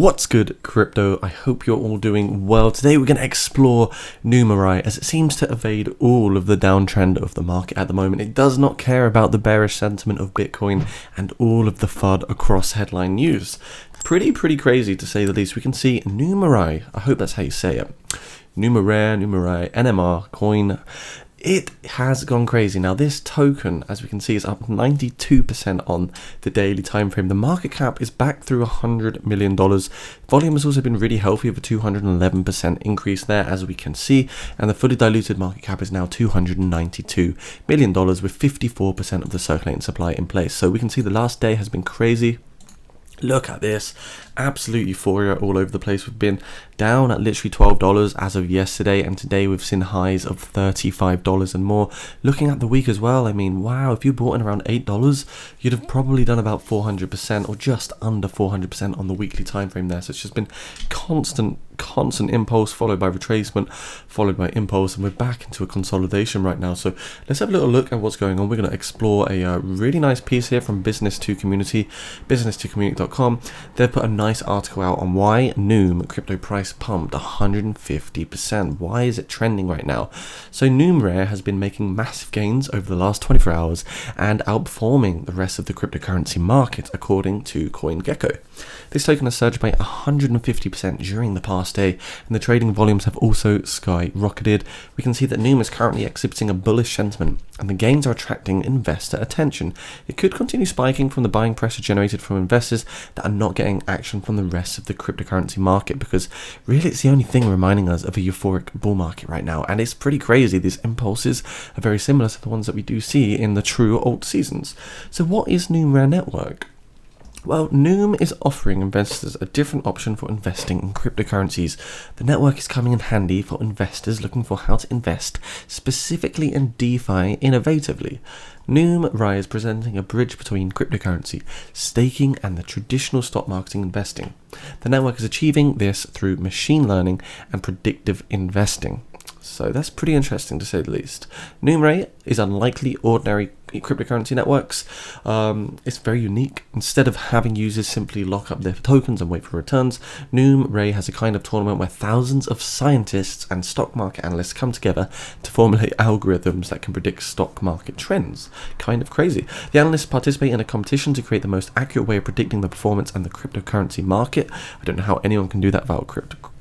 What's good, crypto? I hope you're all doing well. Today we're going to explore NUMERAIRE as it seems to evade all of the downtrend of the market at the moment. It does not care about the bearish sentiment of Bitcoin and all of the FUD across headline news. Pretty crazy to say the least. We can see NUMERAIRE, I hope that's how you say it. NUMERAIRE, NMR coin. It has gone crazy. Now this token, as we can see, is up 92% on the daily time frame. The market cap is back through $100 million. Volume has also been really healthy with a 211% increase there, as we can see. And the fully diluted market cap is now $292 million with 54% of the circulating supply in place. So we can see the last day has been crazy. Look at this, absolute euphoria all over the place. We've been down at literally $12 as of yesterday, and today we've seen highs of $35 and more. Looking at the week as well, I mean, wow, if you bought in around $8, you'd have probably done about 400% or just under 400% on the weekly time frame there. So it's just been constant impulse followed by retracement, followed by impulse, and we're back into a consolidation right now. So let's have a little look at what's going on. We're going to explore a really nice piece here from Business to Community, business2community.com. They've put a nice article out on why NUM crypto price pumped 150%. Why is it trending right now? So NUMERAIRE has been making massive gains over the last 24 hours and outperforming the rest of the cryptocurrency market, according to CoinGecko. This token has surged by 150% during the past day, and the trading volumes have also skyrocketed. We can see that NUM is currently exhibiting a bullish sentiment, and the gains are attracting investor attention. It could continue spiking from the buying pressure generated from investors that are not getting action from the rest of the cryptocurrency market, because really it's the only thing reminding us of a euphoric bull market right now. And it's pretty crazy. These impulses are very similar to the ones that we do see in the true alt seasons. So what is NUMERAIRE Network? Well, NUM is offering investors a different option for investing in cryptocurrencies. The network is coming in handy for investors looking for how to invest specifically in DeFi innovatively. NUMERAIRE is presenting a bridge between cryptocurrency, staking, and the traditional stock market investing. The network is achieving this through machine learning and predictive investing. So that's pretty interesting to say the least. NUMERAIRE is unlikely ordinary cryptocurrency networks. It's very unique. Instead of having users simply lock up their tokens and wait for returns, NUMERAIRE has a kind of tournament where thousands of scientists and stock market analysts come together to formulate algorithms that can predict stock market trends. Kind of crazy. The analysts participate in a competition to create the most accurate way of predicting the performance and the cryptocurrency market. I don't know how anyone can do that without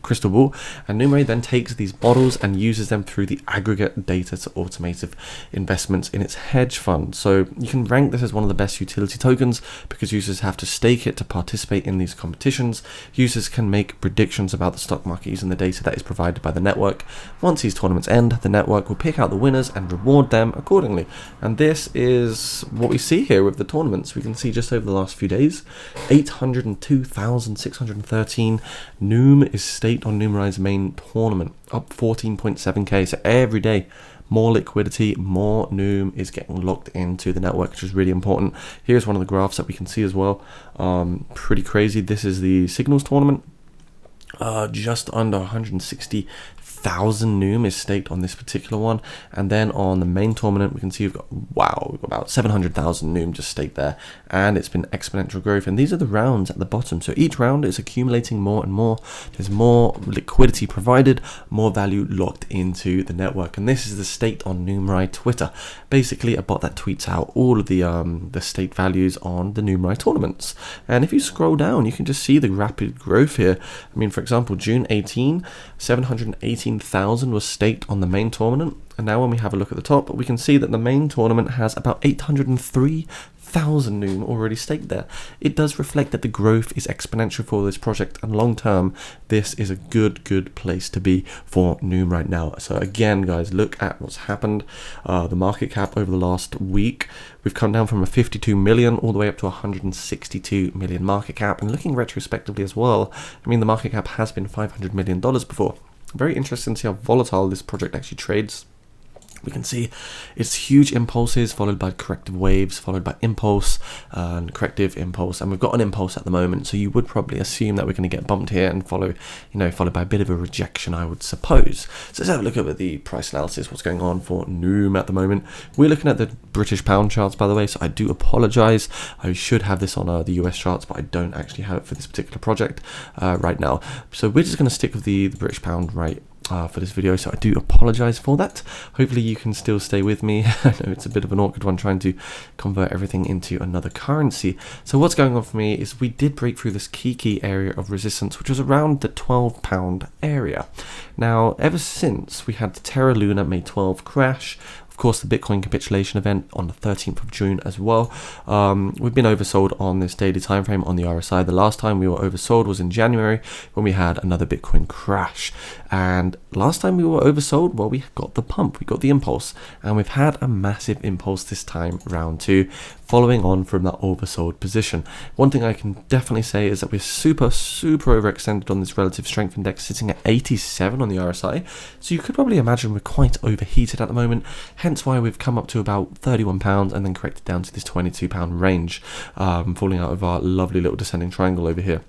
crystal ball. And NUMERAIRE then takes these models and uses them through the aggregate data to automative investments in its hedge fund. So you can rank this as one of the best utility tokens because users have to stake it to participate in these competitions. Users can make predictions about the stock market using the data that is provided by the network. Once these tournaments end, the network will pick out the winners and reward them accordingly. And this is what we see here with the tournaments. We can see just over the last few days, 802,613 NUM is staked on NUMERAIRE's main tournament, up 14.7k. So every day, more liquidity, more NUM is getting locked into the network, which is really important. Here's one of the graphs that we can see as well. Pretty crazy. This is the Signals tournament. Just under 160,000 NUM is staked on this particular one, and then on the main tournament we can see we've got about 700,000 NUM just staked there, and it's been exponential growth. And these are the rounds at the bottom, so each round is accumulating more and more. There's more liquidity provided, more value locked into the network. And this is the staked on NUMERAIRE Twitter, basically a bot that tweets out all of the staked values on the NUMERAIRE tournaments. And if you scroll down, you can just see the rapid growth here. I mean, for example, June 18, 718,000 was staked on the main tournament. And now when we have a look at the top, we can see that the main tournament has about 803,000 NUM already staked there. It does reflect that the growth is exponential for this project, and long term, this is a good place to be for NUM right now. So again, guys, look at what's happened. The market cap over the last week, we've come down from a 52 million all the way up to 162 million market cap. And looking retrospectively as well, I mean, the market cap has been $500 million before. Very interesting to see how volatile this project actually trades. We can see it's huge impulses followed by corrective waves, followed by impulse and corrective impulse, and we've got an impulse at the moment, so you would probably assume that we're going to get bumped here and followed by a bit of a rejection, I would suppose. So let's have a look at the price analysis, what's going on for NUM at the moment. We're looking at the British pound charts, by the way, so I do apologize. I should have this on the US charts, but I don't actually have it for this particular project right now. So we're just going to stick with the British pound right for this video, so I do apologize for that. Hopefully you can still stay with me. I know it's a bit of an awkward one trying to convert everything into another currency. So what's going on for me is we did break through this key area of resistance, which was around the £12 area. Now, ever since we had the Terra Luna May 12 crash, of course the Bitcoin capitulation event on the 13th of June as well, we've been oversold on this daily time frame on the RSI. The last time we were oversold was in January when we had another Bitcoin crash, and last time we were oversold, well, we got the pump, we got the impulse, and we've had a massive impulse this time round too, following on from that oversold position. One thing I can definitely say is that we're super overextended on this relative strength index, sitting at 87 on the RSI, so you could probably imagine we're quite overheated at the moment, hence why we've come up to about £31 and then corrected down to this £22 range, falling out of our lovely little descending triangle over here.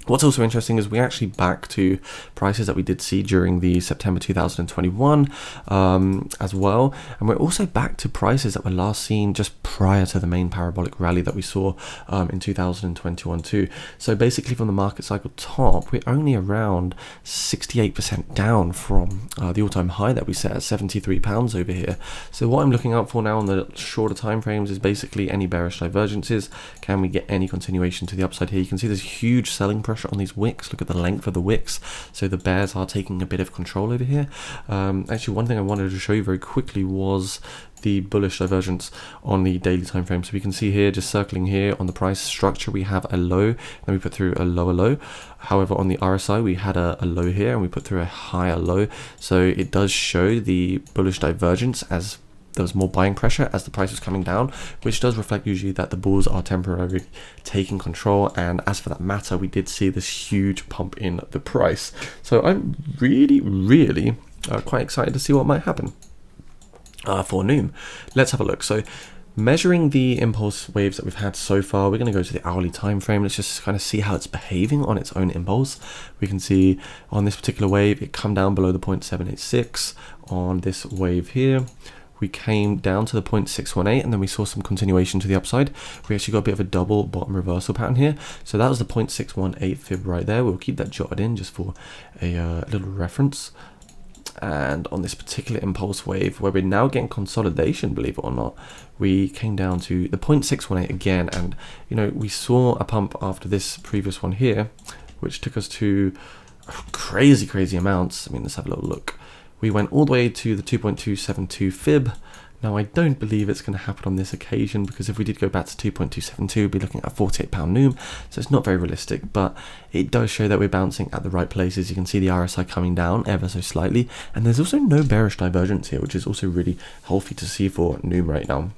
What's also interesting is we're actually back to prices that we did see during the September 2021 as well, and we're also back to prices that were last seen just prior to the main parabolic rally that we saw in 2021 too. So basically from the market cycle top, we're only around 68% down from the all-time high that we set at £73 over here. So what I'm looking out for now on the shorter time frames is basically any bearish divergences. Can we get any continuation to the upside here? You can see there's huge selling pressure on these wicks. Look at the length of the wicks, so the bears are taking a bit of control over here. Actually, one thing I wanted to show you very quickly was the bullish divergence on the daily time frame. So we can see here, just circling here on the price structure, we have a low, then we put through a lower low. However, on the RSI, we had a low here and we put through a higher low. So it does show the bullish divergence as there was more buying pressure as the price was coming down, which does reflect usually that the bulls are temporarily taking control. And as for that matter, we did see this huge pump in the price. So I'm really quite excited to see what might happen for NUM. Let's have a look. So measuring the impulse waves that we've had so far, we're going to go to the hourly time frame. Let's just kind of see how it's behaving on its own impulse. We can see on this particular wave, it come down below the 0.786. On this wave here, we came down to the 0.618 and then we saw some continuation to the upside. We actually got a bit of a double bottom reversal pattern here. So that was the 0.618 fib right there. We'll keep that jotted in just for a little reference. And on this particular impulse wave, where we're now getting consolidation, believe it or not, we came down to the 0.618 again. And, we saw a pump after this previous one here, which took us to crazy amounts. I mean, let's have a little look. We went all the way to the 2.272 fib. Now, I don't believe it's going to happen on this occasion, because if we did go back to 2.272, we'd be looking at £48 NUM, so it's not very realistic, but it does show that we're bouncing at the right places. You can see the RSI coming down ever so slightly, and there's also no bearish divergence here, which is also really healthy to see for NUM right now.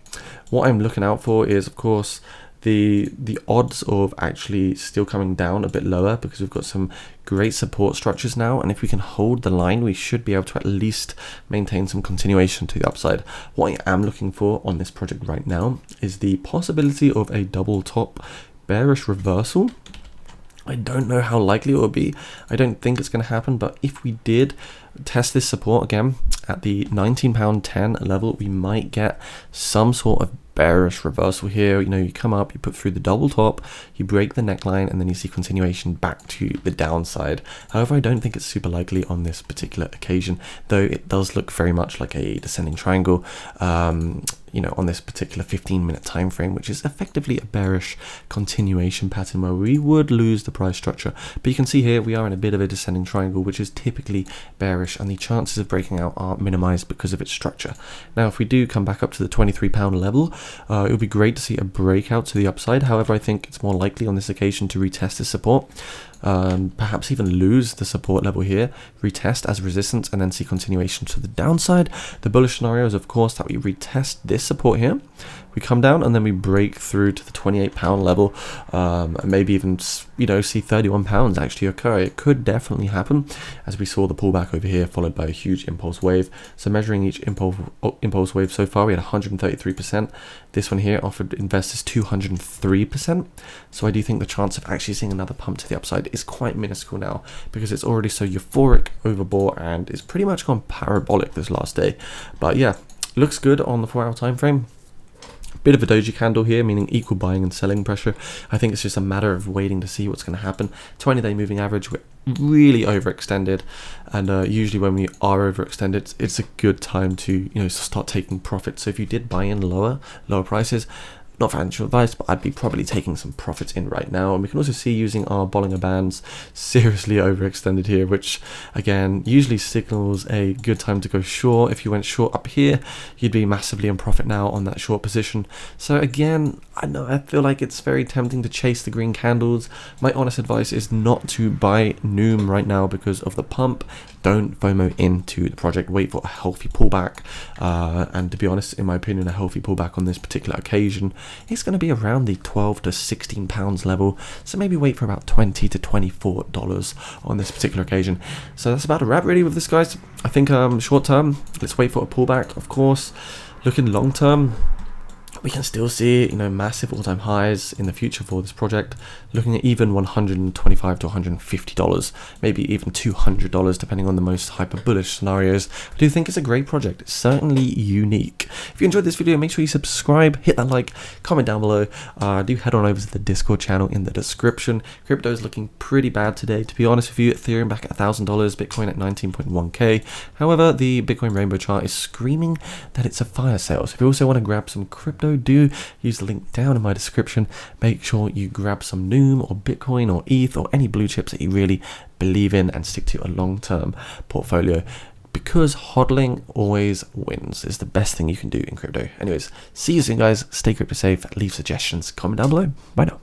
What I'm looking out for is, of course, the odds of actually still coming down a bit lower, because we've got some great support structures now, and if we can hold the line, we should be able to at least maintain some continuation to the upside. What I am looking for on this project right now is the possibility of a double top bearish reversal. I don't know how likely it will be. I don't think it's going to happen, but if we did test this support again at the £19.10 level, we might get some sort of bearish reversal here. You come up, you put through the double top, you break the neckline, and then you see continuation back to the downside. However, I don't think it's super likely on this particular occasion, though it does look very much like a descending triangle on this particular 15-minute time frame, which is effectively a bearish continuation pattern where we would lose the price structure. But you can see here we are in a bit of a descending triangle, which is typically bearish, and the chances of breaking out are minimized because of its structure. Now, if we do come back up to the £23 level, it would be great to see a breakout to the upside. However, I think it's more likely on this occasion to retest this support. perhaps even lose the support level here, retest as resistance, and then see continuation to the downside. The bullish scenario is, of course, that we retest this support here, we come down, and then we break through to the £28 level, and maybe even, you know, see £31 actually occur. It could definitely happen, as we saw the pullback over here followed by a huge impulse wave. So measuring each impulse wave so far, we had 133%. This one here offered investors 203%. So I do think the chance of actually seeing another pump to the upside is quite minuscule now, because it's already so euphoric, overbought, and it's pretty much gone parabolic this last day. But yeah, looks good on the 4-hour time frame. Bit of a doji candle here, meaning equal buying and selling pressure. I think it's just a matter of waiting to see what's going to happen. 20-day moving average, we're really overextended, and usually when we are overextended, it's a good time to, you know, start taking profits. So if you did buy in lower prices, not financial advice, but I'd be probably taking some profits in right now. And we can also see using our Bollinger Bands seriously overextended here, which again usually signals a good time to go short. If you went short up here, you'd be massively in profit now on that short position. So again, I feel like it's very tempting to chase the green candles. My honest advice is not to buy NUM right now because of the pump. Don't FOMO into the project. Wait for a healthy pullback, and to be honest, in my opinion, a healthy pullback on this particular occasion is going to be around the £12 to £16 level. So maybe wait for about $20 to $24 on this particular occasion. So that's about a wrap really with this, guys. I think short term, let's wait for a pullback. Of course, looking long term, we can still see, you know, massive all-time highs in the future for this project, looking at even $125 to $150, maybe even $200, depending on the most hyper bullish scenarios. I do think it's a great project. It's certainly unique. If you enjoyed this video, make sure you subscribe, hit that like, comment down below. Do head on over to the Discord channel in the description. Crypto is looking pretty bad today, to be honest with you. Ethereum back at $1,000, Bitcoin at 19.1k. However, the Bitcoin rainbow chart is screaming that it's a fire sale. So if you also want to grab some crypto, do use the link down in my description. Make sure you grab some NUM or Bitcoin or ETH or any blue chips that you really believe in and stick to a long-term portfolio, because hodling always wins. It's the best thing you can do in crypto. Anyways, see you soon, guys. Stay crypto safe. Leave suggestions, comment down below. Bye now.